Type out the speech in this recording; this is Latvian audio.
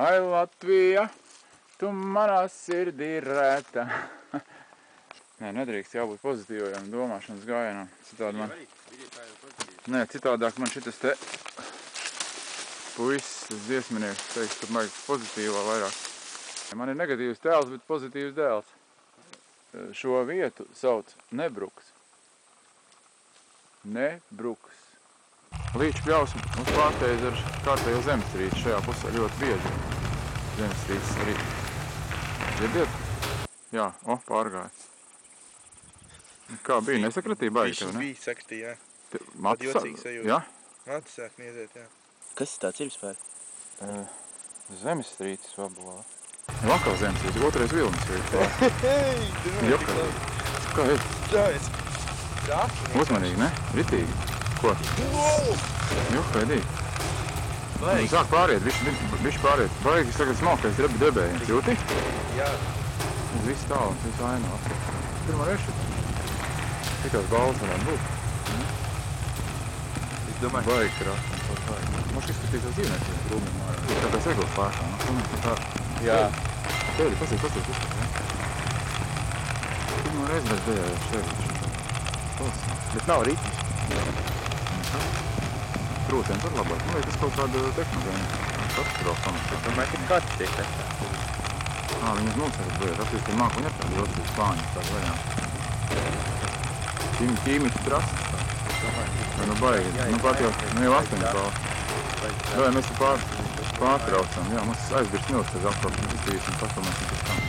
Ai, Latvija, tu manā sirdī rēta. Nē, nedrīkst jābūt pozitīvajam domāšanas gājienam. Citādi man... Nē, citādāk man šitas te puisis, tas dziesminieks, teiks, ka vajag pozitīvā vairāk. Man ir negatīvs tēls, bet pozitīvs dēls. Šo vietu sauc Nebruks. Nebruks. Līča pļaus mums pārteiz ar kārtējo zemestrīci šajā pusē ļoti bieži. Zemestrīces arī. Dzirdiet? Jā, pārgāja. Kā bija? Nesakratīja baigi tev, ne? Bija sakratīja, jā. Matu jocīgs sajūta. Jā? Matu sāk niezēt, jā. Kas tāds ir vispār? Zemestrīces vabulā. Vakal zemestrīces, otrais vilnis ir. Hei, tu Jokā. Kā ir? Jā, es... Uzmanīgi, ne? Ritīgi. Ko? Jokā, edīgi. Sāk pāriet, bišķi pāriet. Baigi, tagad smalkais drebējiens. Jūti? Jā. Viss tālu, viss ainā. Pirmā reize. Tikās balvas varētu būt. Es domāju. Baigi krāsam, kaut baigi. Moš izskatīs ar dzīvniekiem grūmiem ārā. Tā kā seglas pāršā. Jā. Tēļi, pasies. Pirmā reize mēs dējājām šeit. Bet nav rītis. Krūtiem var labāk. Man liekas kaut kāda tehnogēna. Katastrofa. Es domāju, ka kāds tiek tā. Viņas noceras bojāt. Attīstīt māku un jāpēc ļoti spāņu. Tāda vajā. Ķīmiķi trasas. Nu baigi. Nu pat jau 8 balvas. Vai mēs pārtraucam. Jā, mums aizbirst milts uz apkārt. Mēs iztīsim, pastāvēsim pēc tam.